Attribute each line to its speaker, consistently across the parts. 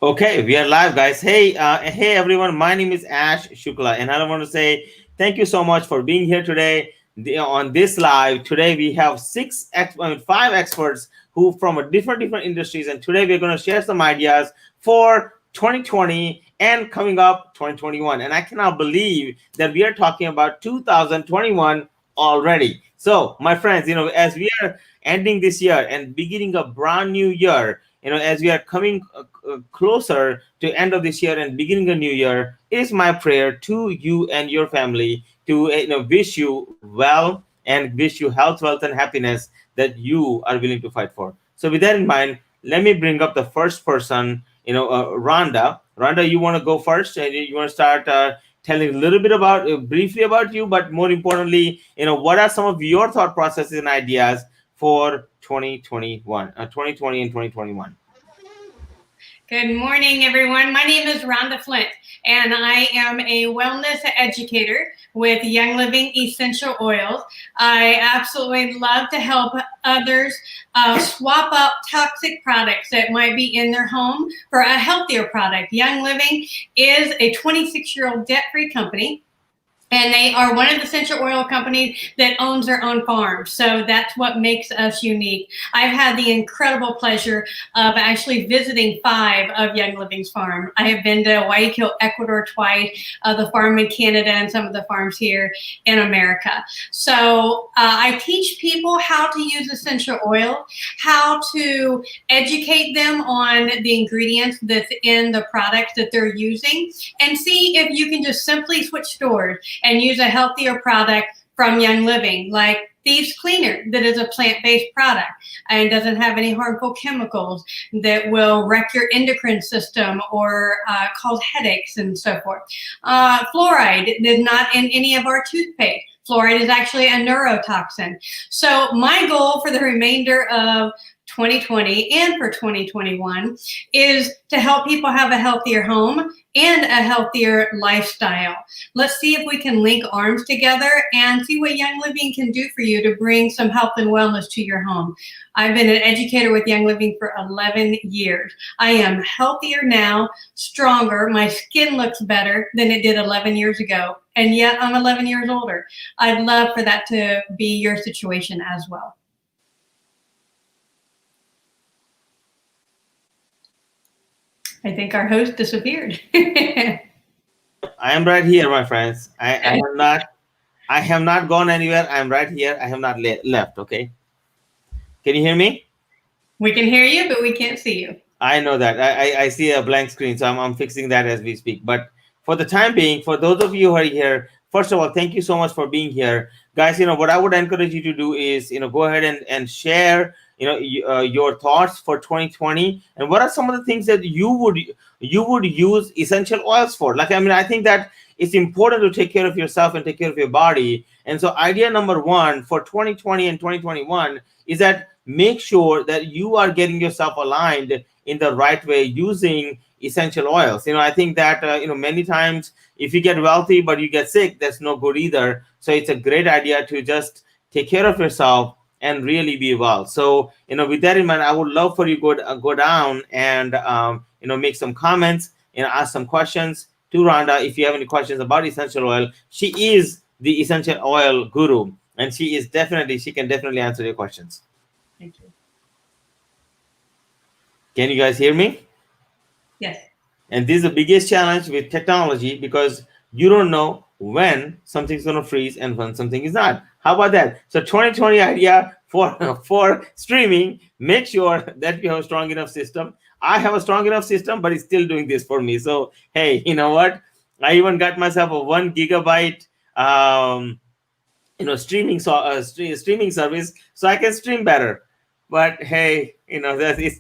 Speaker 1: Okay, we are live, guys. Hey, everyone. My name is Ash Shukla, and I want to say thank you so much for being here today on this live. Today we have five experts who from a different industries, and today we're going to share some ideas for 2020 and coming up 2021. And I cannot believe that we are talking about 2021 already. So, my friends, as we are ending this year and beginning a brand new year, as we are coming closer to end of this year and beginning a new year, it is my prayer to you and your family to wish you well and wish you health, wealth, and happiness that you are willing to fight for. So with that in mind, let me bring up the first person. Rhonda. Rhonda, you want to go first, and you want to start telling a little bit about briefly about you, but more importantly, what are some of your thought processes and ideas for 2020 and 2021?
Speaker 2: Good morning, everyone. My name is Rhonda Flint, and I am a wellness educator with Young Living Essential Oils. I absolutely love to help others swap out toxic products that might be in their home for a healthier product. Young Living is a 26-year-old debt-free company. And they are one of the essential oil companies that owns their own farm. So that's what makes us unique. I've had the incredible pleasure of actually visiting 5 of Young Living's farm. I have been to Guayaquil, Ecuador twice, the farm in Canada, and some of the farms here in America. So I teach people how to use essential oil, how to educate them on the ingredients that's in the products that they're using, and see if you can just simply switch stores and use a healthier product from Young Living, like Thieves Cleaner, that is a plant-based product and doesn't have any harmful chemicals that will wreck your endocrine system or cause headaches and so forth. Fluoride is not in any of our toothpaste. Fluoride is actually a neurotoxin. So my goal for the remainder of 2020 and for 2021 is to help people have a healthier home and a healthier lifestyle. Let's see if we can link arms together and see what Young Living can do for you to bring some health and wellness to your home. I've been an educator with Young Living for 11 years. I am healthier now, stronger. My skin looks better than it did 11 years ago, and yet I'm 11 years older. I'd love for that to be your situation as well. I think our host disappeared.
Speaker 1: I am right here, my friends. I have not gone anywhere. I'm right here. I have not left. Okay. Can you hear me?
Speaker 2: We can hear you, but we can't see you.
Speaker 1: I know that. I see a blank screen, so I'm fixing that as we speak. But for the time being, for those of you who are here, first of all, thank you so much for being here, guys. What I would encourage you to do is go ahead and share your thoughts for 2020, and what are some of the things that you would use essential oils for. Like, I think that it's important to take care of yourself and take care of your body. And so idea number one for 2020 and 2021 is that make sure that you are getting yourself aligned in the right way using essential oils. I think that many times if you get wealthy but you get sick, that's no good either. So it's a great idea to just take care of yourself and really be well. So with that in mind, I would love for you to go down and make some comments and ask some questions to Rhonda if you have any questions about essential oil. She is the essential oil guru, and she can definitely answer your questions.
Speaker 2: Thank you.
Speaker 1: Can you guys hear me?
Speaker 2: Yes.
Speaker 1: And this is the biggest challenge with technology, because you don't know when something's going to freeze and when something is not. How about that? So 2020 idea for streaming, make sure that you have a strong enough system. I have a strong enough system, but it's still doing this for me. So, hey, you know what? I even got myself a 1 gigabyte streaming streaming service, so I can stream better. But hey, that is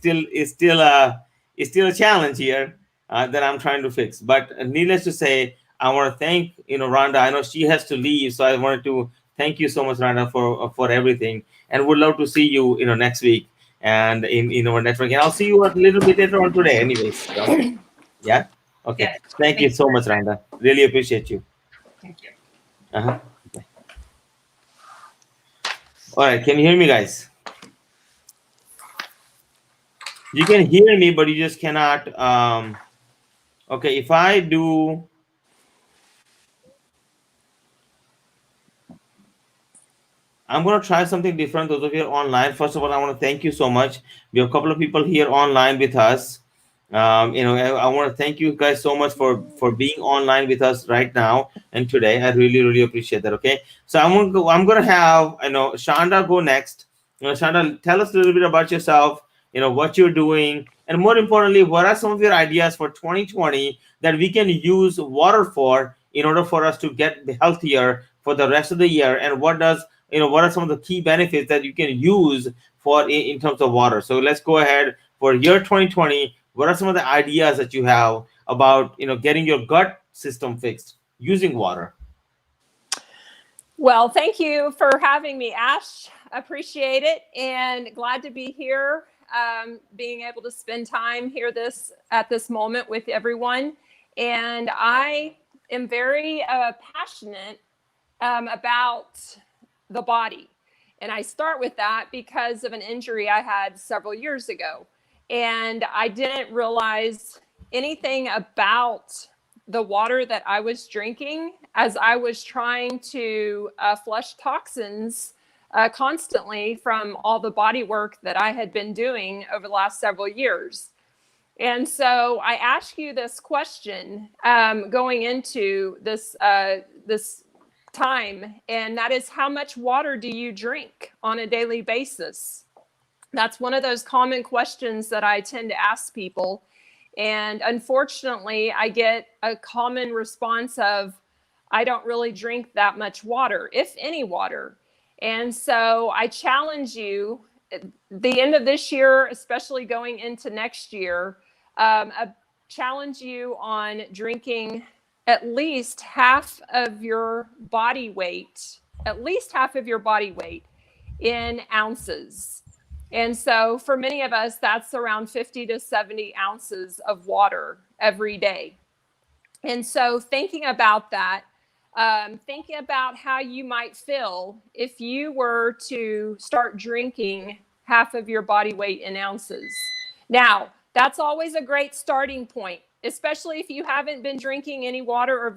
Speaker 1: still a challenge here that I'm trying to fix. But needless to say, I want to thank Rhonda. I know she has to leave, so I wanted to thank you so much, Rhonda, for everything, and would love to see you next week and in our network. And I'll see you a little bit later on today, anyways. So, yeah. Okay.
Speaker 2: Yes.
Speaker 1: Thank you so much, Rhonda. Really appreciate you.
Speaker 2: Thank you.
Speaker 1: Uh-huh. All right, can you hear me, guys? You can hear me, but you just cannot. Okay, if I do, I'm going to try something different. Those of you online, first of all, I want to thank you so much. We have a couple of people here online with us. I want to thank you guys so much for being online with us right now and today. I really really appreciate that. Okay, so I'm going to have Shanda go next. Shanda, tell us a little bit about yourself. What you're doing, and more importantly, what are some of your ideas for 2020 that we can use water for in order for us to get healthier for the rest of the year, and what are some of the key benefits that you can use for in terms of water. So let's go ahead for year 2020. What are some of the ideas that you have about getting your gut system fixed using water?
Speaker 3: Well, thank you for having me, Ash. Appreciate it, and glad to be here. Being able to spend time here at this moment with everyone, and I am very passionate about the body, and I start with that because of an injury I had several years ago, and I didn't realize anything about the water that I was drinking as I was trying to flush toxins constantly from all the body work that I had been doing over the last several years. And so I ask you this question going into this time, and that is, how much water do you drink on a daily basis? That's one of those common questions that I tend to ask people. And unfortunately, I get a common response of, I don't really drink that much water, if any water. And so I challenge you, at the end of this year, especially going into next year, I challenge you on drinking at least half of your body weight, in ounces. And so for many of us, that's around 50 to 70 ounces of water every day. And so thinking about that, thinking about how you might feel if you were to start drinking half of your body weight in ounces. Now, that's always a great starting point, especially if you haven't been drinking any water or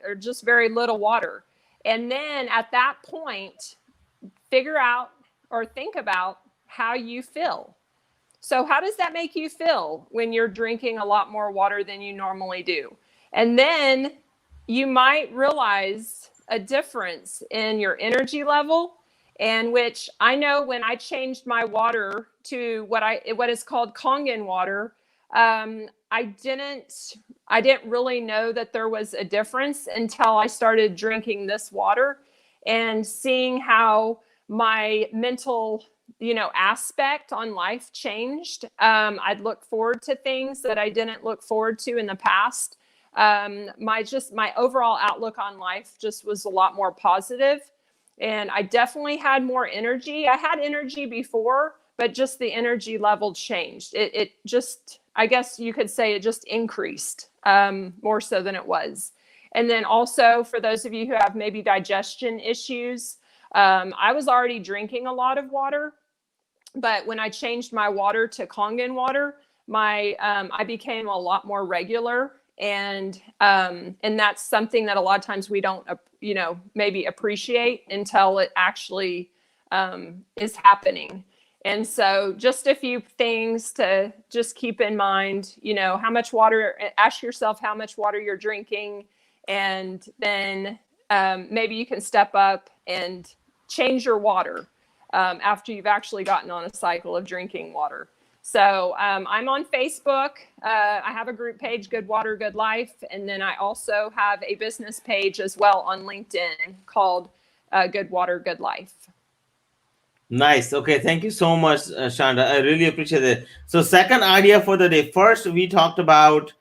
Speaker 3: or just very little water. And then at that point, figure out or think about how you feel. So how does that make you feel when you're drinking a lot more water than you normally do? And then you might realize a difference in your energy level, and which I know when I changed my water to what is called Kangen water, I didn't really know that there was a difference until I started drinking this water and seeing how my mental aspect on life changed. I'd look forward to things that I didn't look forward to in the past. My overall outlook on life just was a lot more positive, and I definitely had more energy. I had energy before, but just the energy level changed. It just, I guess you could say, it just increased more so than it was. And then also for those of you who have maybe digestion issues, I was already drinking a lot of water, but when I changed my water to Kangen water, I became a lot more regular, and that's something that a lot of times we don't maybe appreciate until it actually is happening. And so just a few things to just keep in mind, how much water, ask yourself how much water you're drinking, and then maybe you can step up and change your water after you've actually gotten on a cycle of drinking water. So I'm on Facebook. I have a group page, Good Water, Good Life. And then I also have a business page as well on LinkedIn called Good Water, Good Life.
Speaker 1: Nice. Okay. Thank you so much, Shanda. I really appreciate it. So second idea for the day. First, we talked about,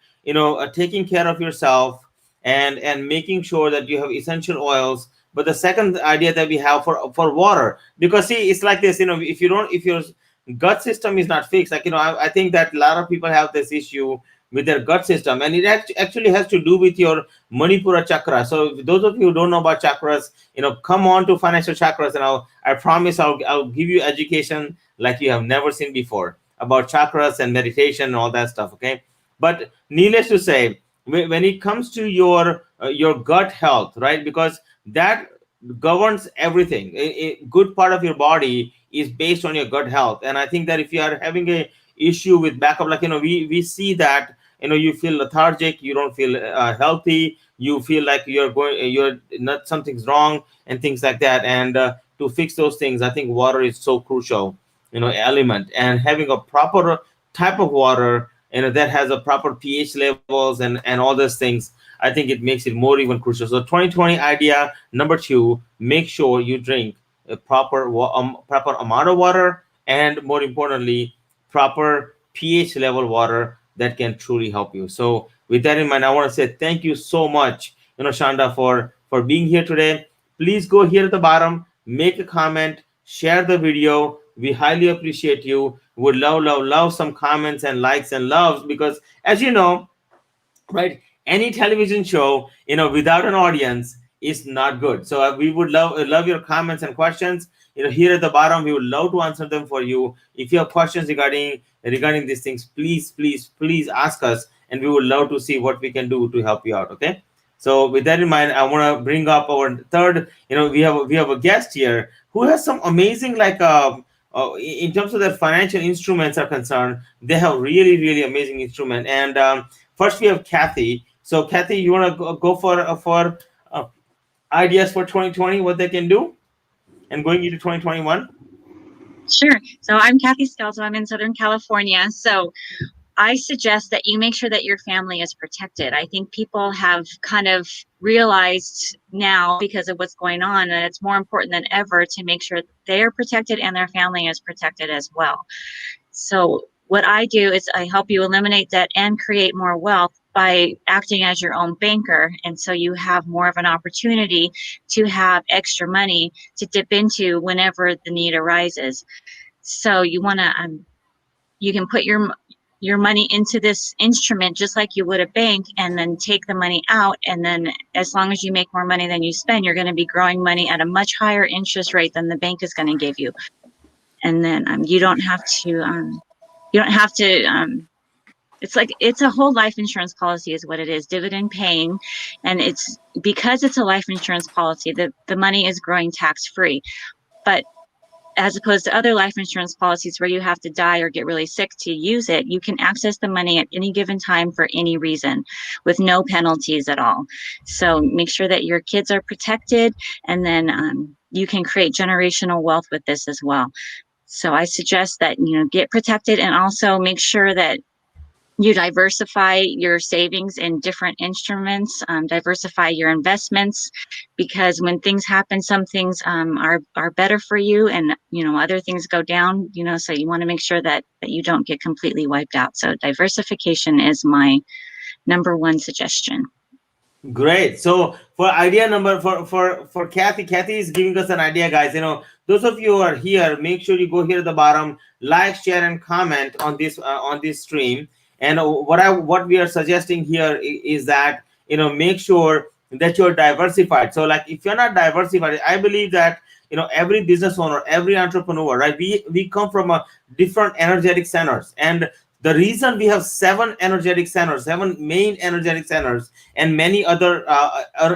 Speaker 1: taking care of yourself and making sure that you have essential oils. But the second idea that we have for water, because see, it's like this, if your gut system is not fixed, I think that a lot of people have this issue with their gut system, and it actually has to do with your Manipura chakra. So those of you who don't know about chakras, come on to Financial Chakras, and I promise I'll give you education like you have never seen before about chakras and meditation and all that stuff. Okay, but needless to say, when it comes to your gut health, right? Because that governs everything. A good part of your body is based on your gut health, and I think that if you are having a issue with backup, like we see that you feel lethargic, you don't feel healthy, you feel like you're not, something's wrong and things like that. And to fix those things, I think water is so crucial, element, and having a proper type of water, that has a proper pH levels and all those things. I think it makes it more even crucial. So 2020 idea number two: make sure you drink a proper amount of water, and more importantly, proper pH level water that can truly help you. So with that in mind, I want to say thank you so much, Shanda, for being here today. Please go here at the bottom, make a comment, share the video. We highly appreciate you. Would love some comments and likes and loves, because as you know, right, any television show without an audience is not good. So we would love your comments and questions. Here at the bottom, we would love to answer them for you. If you have questions regarding these things, please ask us, and we would love to see what we can do to help you out. Okay, so with that in mind, I want to bring up our third. We have a guest here who has some amazing, like in terms of their financial instruments are concerned, they have really amazing instrument. And first, we have Kathy. So, Kathy, you want to go for ideas for 2020, what they can do, and going into 2021?
Speaker 4: Sure. So I'm Kathy Scalzo. I'm in Southern California. So I suggest that you make sure that your family is protected. I think people have kind of realized now, because of what's going on, that it's more important than ever to make sure they are protected and their family is protected as well. So what I do is I help you eliminate debt and create more wealth by acting as your own banker. And so you have more of an opportunity to have extra money to dip into whenever the need arises. So you want to, you can put your money into this instrument just like you would a bank, and then take the money out. And then as long as you make more money than you spend, you're going to be growing money at a much higher interest rate than the bank is going to give you. And then you don't have to, it's a whole life insurance policy is what it is, dividend paying. And it's because it's a life insurance policy that the money is growing tax free. But as opposed to other life insurance policies where you have to die or get really sick to use it, you can access the money at any given time for any reason with no penalties at all. So make sure that your kids are protected, and then you can create generational wealth with this as well. So I suggest that, get protected, and also make sure that you diversify your savings in different instruments, diversify your investments, because when things happen, some things are better for you, and other things go down. So you want to make sure that you don't get completely wiped out. So diversification is my number one suggestion.
Speaker 1: Great. So for idea number for Kathy is giving us an idea, guys. Those of you who are here, make sure you go here at the bottom, like, share, and comment on this stream. And what we are suggesting here is that make sure that you're diversified. So like if you're not diversified, I believe that every business owner, every entrepreneur, right? We come from a different energetic centers, and the reason we have seven main energetic centers, and many other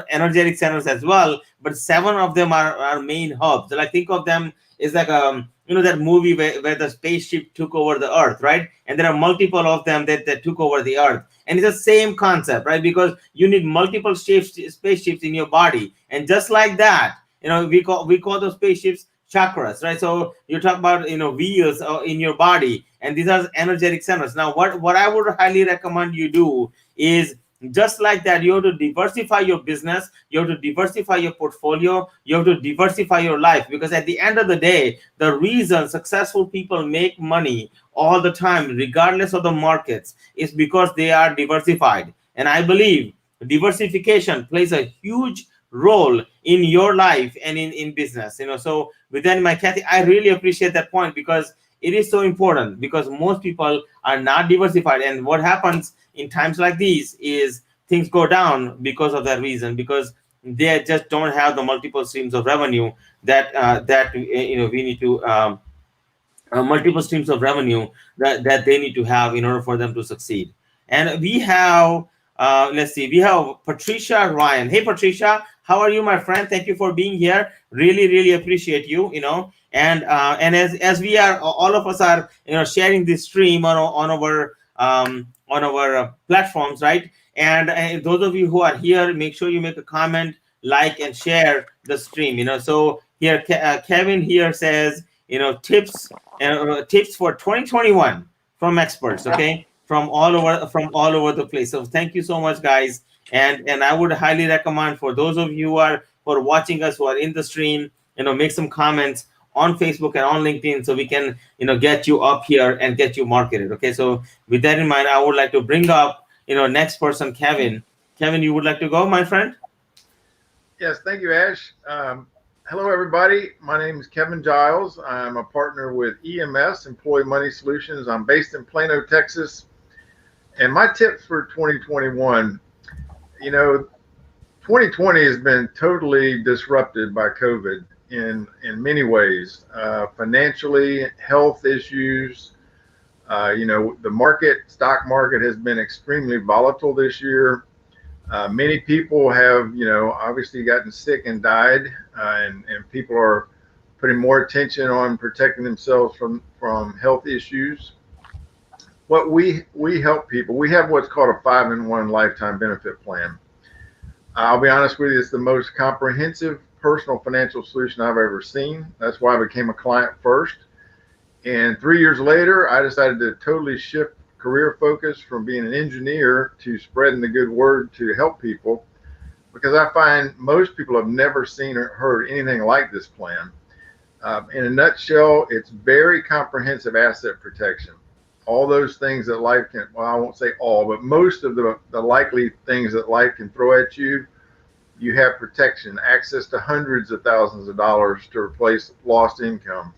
Speaker 1: energetic centers as well, but seven of them are main hubs. Like think of them is like that movie where the spaceship took over the earth, right? And there are multiple of them that took over the earth, and it's the same concept, right? Because you need multiple spaceships in your body, and just like that, we call those spaceships chakras, right? So you talk about wheels in your body, and these are energetic centers. Now what I would highly recommend you do is, just like that, you have to diversify your business, you have to diversify your portfolio, you have to diversify your life, because at the end of the day, the reason successful people make money all the time, regardless of the markets, is because they are diversified. And I believe diversification plays a huge role in your life and in business. So with that, my Kathy, I really appreciate that point, because it is so important, because most people are not diversified, and what happens in times like these is things go down because of that reason, because they just don't have the multiple streams of revenue that we need to multiple streams of revenue that they need to have in order for them to succeed. And we have, let's see, we have Patricia Ryan. Hey, Patricia, how are you, my friend? Thank you for being here. Really, really appreciate you. And as we are, all of us are, sharing this stream on our platforms, right? And those of you who are here, make sure you make a comment, like, and share the stream. So here, Kevin here says, tips for 2021 from experts, okay, from all over the place. So thank you so much, guys. And I would highly recommend, for those of you who are watching us, who are in the stream, make some comments on Facebook and on LinkedIn, so we can get you up here and get you marketed. Okay, so with that in mind, I would like to bring up next person, Kevin. Kevin, you would like to go, my friend?
Speaker 5: Yes, thank you, Ash. Hello, everybody. My name is Kevin Giles. I'm a partner with EMS, Employee Money Solutions. I'm based in Plano, Texas. And my tips for 2021, 2020 has been totally disrupted by COVID in many ways, financially, health issues. The stock market has been extremely volatile this year. Many people have, obviously gotten sick and died, and people are putting more attention on protecting themselves from health issues. What we help people, we have what's called a 5-in-1 lifetime benefit plan. I'll be honest with you, it's the most comprehensive personal financial solution I've ever seen. That's why I became a client first. And 3 years later, I decided to totally shift career focus from being an engineer to spreading the good word to help people, because I find most people have never seen or heard anything like this plan. In a nutshell, it's very comprehensive asset protection. All those things that life can, well, I won't say all, but most of the likely things that life can throw at you, you have protection, access to hundreds of thousands of dollars to replace lost income.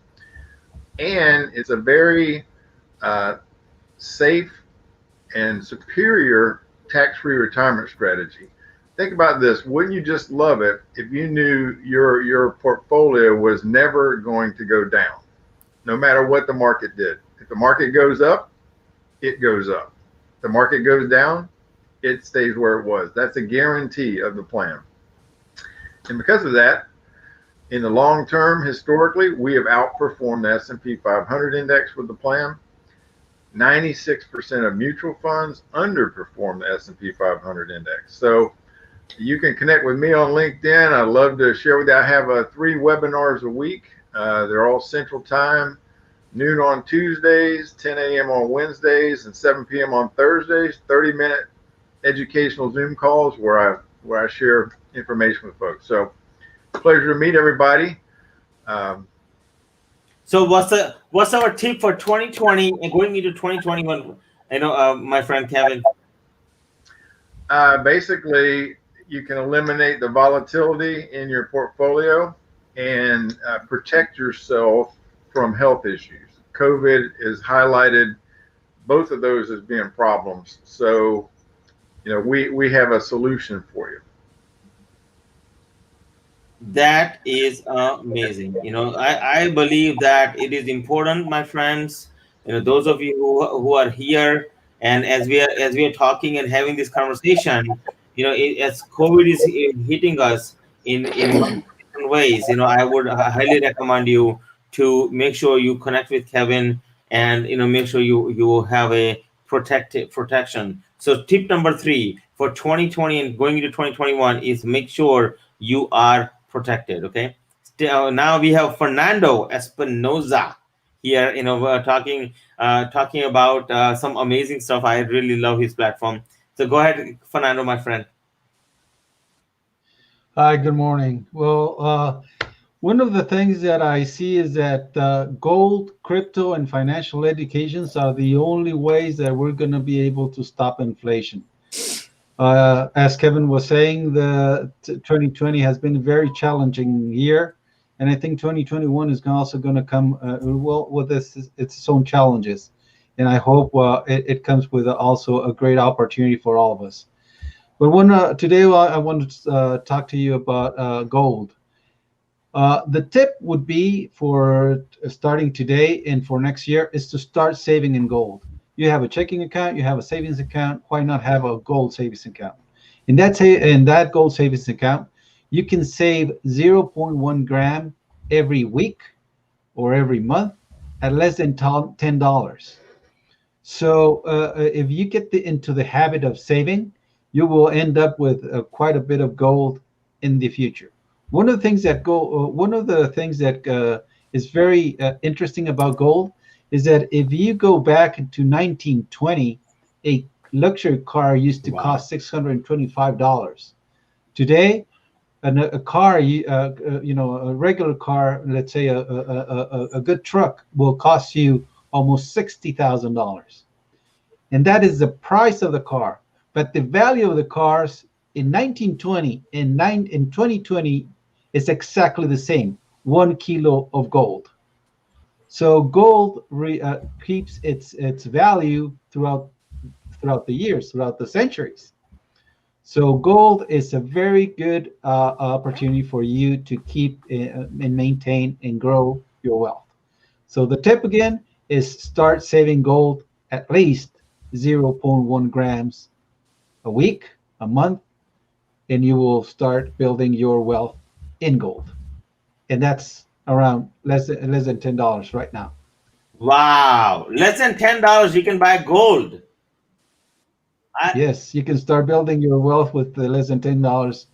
Speaker 5: And it's a very safe and superior tax-free retirement strategy. Think about this. Wouldn't you just love it if you knew your portfolio was never going to go down, no matter what the market did? If the market goes up, it goes up. If the market goes down, it stays where it was. That's a guarantee of the plan. And because of that, in the long term, historically, we have outperformed the S&P 500 index with the plan. 96% of mutual funds underperform the S&P 500 index. So you can connect with me on LinkedIn. I'd love to share with you. I have 3 webinars a week. They're all Central Time, noon on Tuesdays, 10 a.m. on Wednesdays, and 7 p.m. on Thursdays. 30-minute educational Zoom calls where I share information with folks. So pleasure to meet everybody.
Speaker 1: So what's our tip for 2020 and going into 2021? My friend Kevin.
Speaker 5: Basically, you can eliminate the volatility in your portfolio and protect yourself from health issues. COVID has highlighted both of those as being problems. So, we have a solution for you.
Speaker 1: That is amazing. I believe that it is important, my friends. Those of you who are here, and as we are talking and having this conversation, as COVID is hitting us in different ways, I would highly recommend you to make sure you connect with Kevin, and make sure you have a protection. So tip number 3 for 2020 and going into 2021 is make sure you are protected. Okay. Now we have Fernando Espinoza here, talking about some amazing stuff. I really love his platform. So go ahead, Fernando, my friend.
Speaker 6: Hi, good morning. Well, one of the things that I see is that gold, crypto, and financial educations are the only ways that we're going to be able to stop inflation. As Kevin was saying, the 2020 has been a very challenging year, and I think 2021 is also going to come with its own challenges. And I hope it comes with also a great opportunity for all of us. But today I want to talk to you about gold. The tip would be for starting today and for next year is to start saving in gold. You have a checking account, you have a savings account. Why not have a gold savings account? In that gold savings account, you can save zero point 0.1 gram every week or every month at less than $10. So if you get into the habit of saving, you will end up with quite a bit of gold in the future. One of the things that is very interesting about gold is that if you go back to 1920, a luxury car used to
Speaker 1: Wow.
Speaker 6: cost $625. Today, a car, a regular car, let's say a good truck, will cost you almost $60,000, and that is the price of the car. But the value of the cars in 1920 and in 2020 is exactly the same: 1 kilo of gold. So gold keeps its value throughout the years, throughout the centuries. So gold is a very good opportunity for you to keep and maintain and grow your wealth. So the tip again is start saving gold at least zero point 0.1 grams a week, a month, and you will start building your wealth in gold. And that's around less than $10 right now.
Speaker 1: Wow. Less than $10 you can buy gold. I,
Speaker 6: Yes, you can start building your wealth with less than $10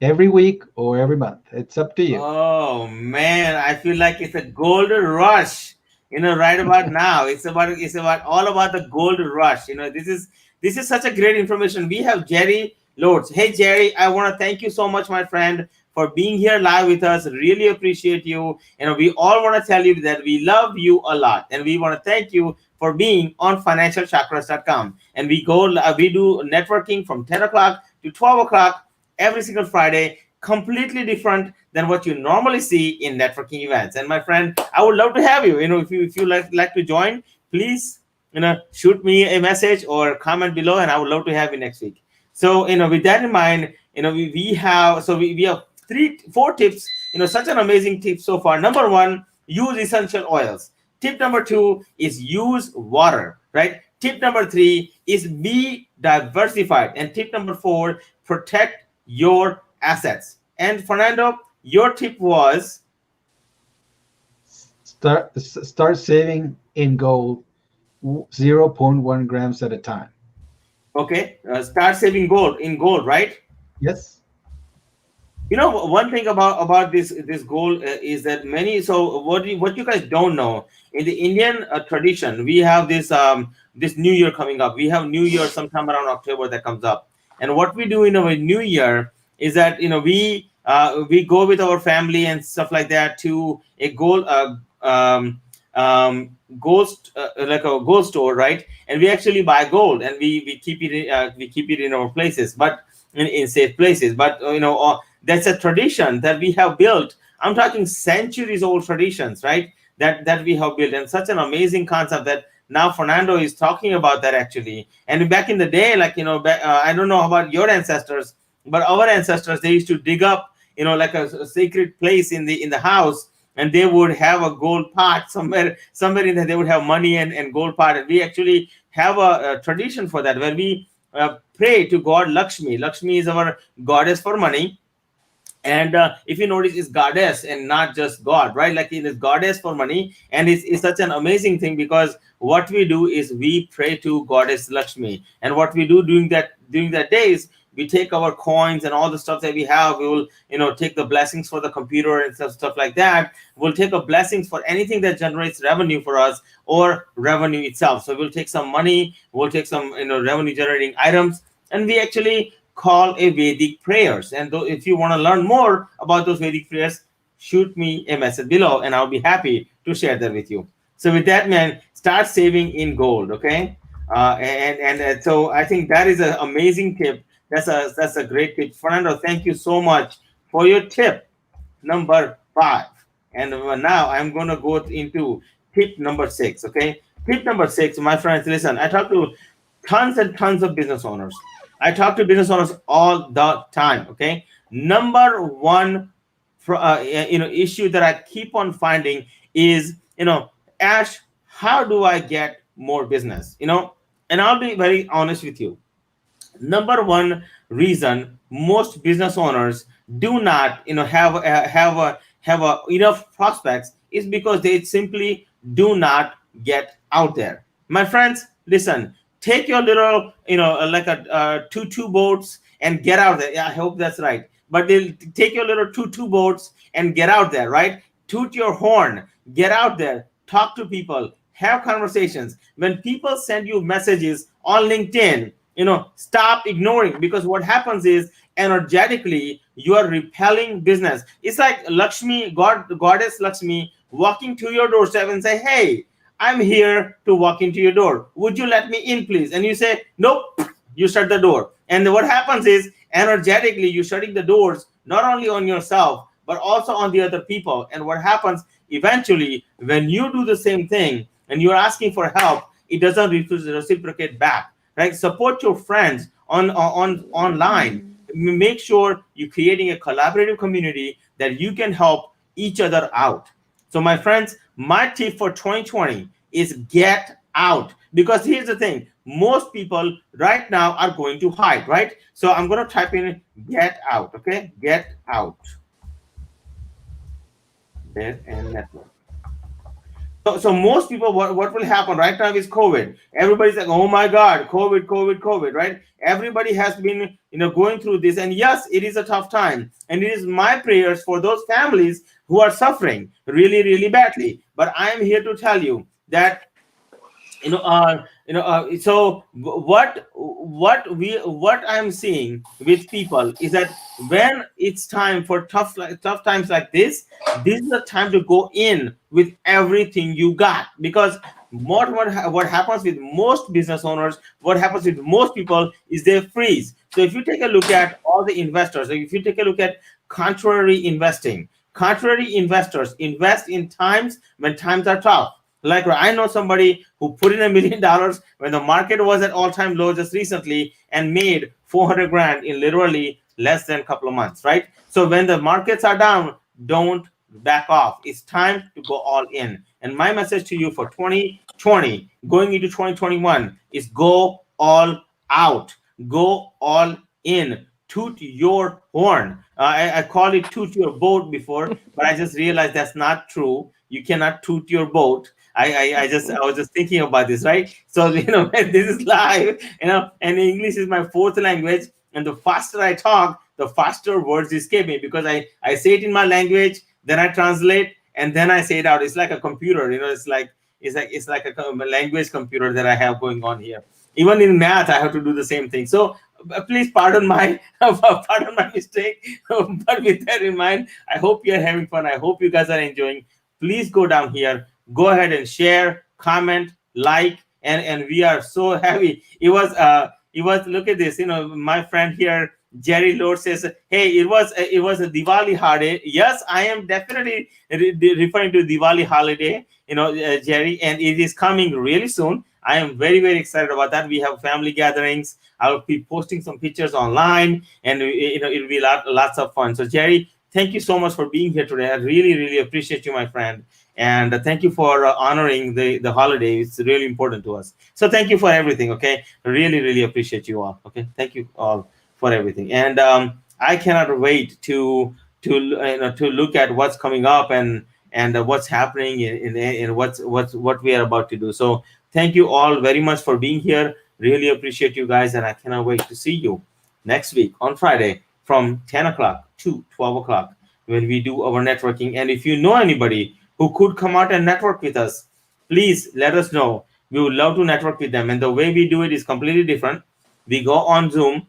Speaker 6: every week or every month. It's up to you.
Speaker 1: oh man, I feel like it's a gold rush. Right about now. It's about all about the gold rush. This is such a great information. We have Jerry Lords. Hey Jerry, I want to thank you so much, my friend, for being here live with us. Really appreciate you. We all want to tell you that we love you a lot, and we want to thank you for being on financialchakras.com. And we do networking from 10 o'clock to 12 o'clock every single Friday, completely different than what you normally see in networking events. And my friend, I would love to have you. If you like to join, please shoot me a message or comment below, and I would love to have you next week. So with that in mind, we have four tips. Such an amazing tip so far. Number one, use essential oils. Tip number two is use water, right? Tip number three is be diversified. And tip number four, protect your assets. And Fernando, your tip was
Speaker 6: Start saving in gold, zero point 0.1 grams at a time.
Speaker 1: okay. Start saving gold in gold, right?
Speaker 6: Yes.
Speaker 1: One thing about this goal is that many. So what you guys don't know, in the Indian tradition, we have this New Year coming up. We have New Year sometime around October that comes up, and what we do in our New Year is that we go with our family and stuff like that to a gold like a gold store, right? And we actually buy gold, and we keep it in our places, but in safe places. But that's a tradition that we have built. I'm talking centuries old traditions, right? That we have built, and such an amazing concept that now Fernando is talking about that actually. And back in the day, I don't know about your ancestors, but our ancestors, they used to dig up, like a sacred place in the house, and they would have a gold pot somewhere in there. They would have money and gold pot, and we actually have a tradition for that, where we pray to God Lakshmi. Lakshmi is our goddess for money, and if you notice, it's goddess and not just God, right? Like it is goddess for money, and it's such an amazing thing, because what we do is we pray to goddess Lakshmi. And what we do during that day is we take our coins and all the stuff that we have. We will take the blessings for the computer and stuff like that. We'll take a blessings for anything that generates revenue for us, or revenue itself. So we'll take some money, we'll take some revenue generating items, and we actually call a Vedic prayers. And if you want to learn more about those Vedic prayers, shoot me a message below, and I'll be happy to share that with you. So with that, man, start saving in gold, okay? So I think that is an amazing tip. That's a great tip, Fernando. Thank you so much for your tip number 5. And now I'm going to go into tip number 6, okay? Tip number 6, my friends, listen, I talk to tons and tons of business owners. I talk to business owners all the time, okay? Number one issue that I keep on finding is, Ash, how do I get more business? And I'll be very honest with you. Number one reason most business owners do not have enough prospects is because they simply do not get out there. My friends, listen, take your little like a two boats and get out there. Yeah, I hope that's right, but they'll take your little two boats and get out there, right? Toot your horn, get out there, talk to people, have conversations. When people send you messages on LinkedIn, stop ignoring, because what happens is energetically you are repelling business. It's like Lakshmi, goddess Lakshmi, walking to your doorstep and say, hey, I'm here to walk into your door, would you let me in please? And you say nope, you shut the door. And what happens is energetically you're shutting the doors not only on yourself but also on the other people. And what happens eventually when you do the same thing and you're asking for help, it doesn't reciprocate back, right? Support your friends on online. Make sure you're creating a collaborative community that you can help each other out. So my friends, my tip for 2020 is get out, because here's the thing, most people right now are going to hide, right? So I'm going to type in get out. Okay, get out, dead and network. So most people, what will happen right now is COVID. Everybody's like, oh my God, COVID, right? Everybody has been, going through this. And yes, it is a tough time. And it is my prayers for those families who are suffering really, really badly. But I am here to tell you that so what I'm seeing with people is that when it's time for tough times like this is the time to go in with everything you got. Because what happens with most business owners, what happens with most people is they freeze. So if you take a look at all the investors, if you take a look at contrary investors invest in times when times are tough. Like I know somebody who put in $1 million when the market was at all-time low just recently and made 400 grand in literally less than a couple of months, right? So when the markets are down, don't back off. It's time to go all in. And my message to you for 2020, going into 2021, is go all out. Go all in. Toot your horn. I call it toot your boat before, but I just realized that's not true. You cannot toot your boat. I was just thinking about this, right? So this is live, and English is my fourth language, and the faster I talk, the faster words escape me, because I say it in my language, then I translate, and then I say it out. It's like a computer, it's like a language computer that I have going on here. Even in math, I have to do the same thing. So please pardon my mistake. But with that in mind, I hope you're having fun. I hope you guys are enjoying. Please go down here, go ahead and share, comment, like, and we are so happy. It was look at this, my friend here, Jerry Lord, says, hey, it was a Diwali holiday. Yes, I am definitely referring to Diwali holiday, Jerry, and it is coming really soon. I am very, very excited about that. We have family gatherings. I'll be posting some pictures online, and it'll be lots of fun. So Jerry, thank you so much for being here today. I really, really appreciate you, my friend. And thank you for honoring the holiday. It's really important to us. So thank you for everything. Okay, really, really appreciate you all. Okay, thank you all for everything. And I cannot wait to look at what's coming up and what's happening in what we are about to do. So thank you all very much for being here. Really appreciate you guys, and I cannot wait to see you next week on Friday from 10 o'clock to 12 o'clock when we do our networking. And if you know anybody who could come out and network with us, please let us know. We would love to network with them. And the way we do it is completely different. We go on Zoom.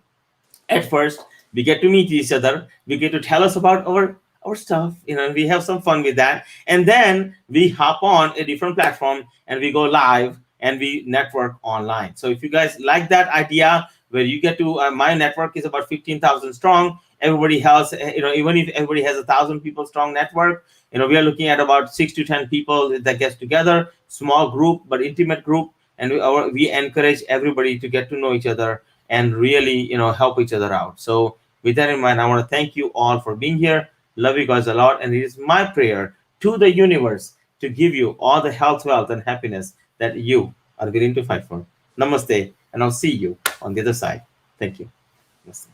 Speaker 1: At first, we get to meet each other. We get to tell us about our stuff, we have some fun with that. And then we hop on a different platform and we go live and we network online. So if you guys like that idea where you get to, my network is about 15,000 strong. Everybody else, even if everybody has 1,000 people strong network, we are looking at about 6 to 10 people that gets together, small group, but intimate group. And we encourage everybody to get to know each other and really, help each other out. So with that in mind, I want to thank you all for being here. Love you guys a lot. And it is my prayer to the universe to give you all the health, wealth, and happiness that you are willing to fight for. Namaste. And I'll see you on the other side. Thank you. Namaste.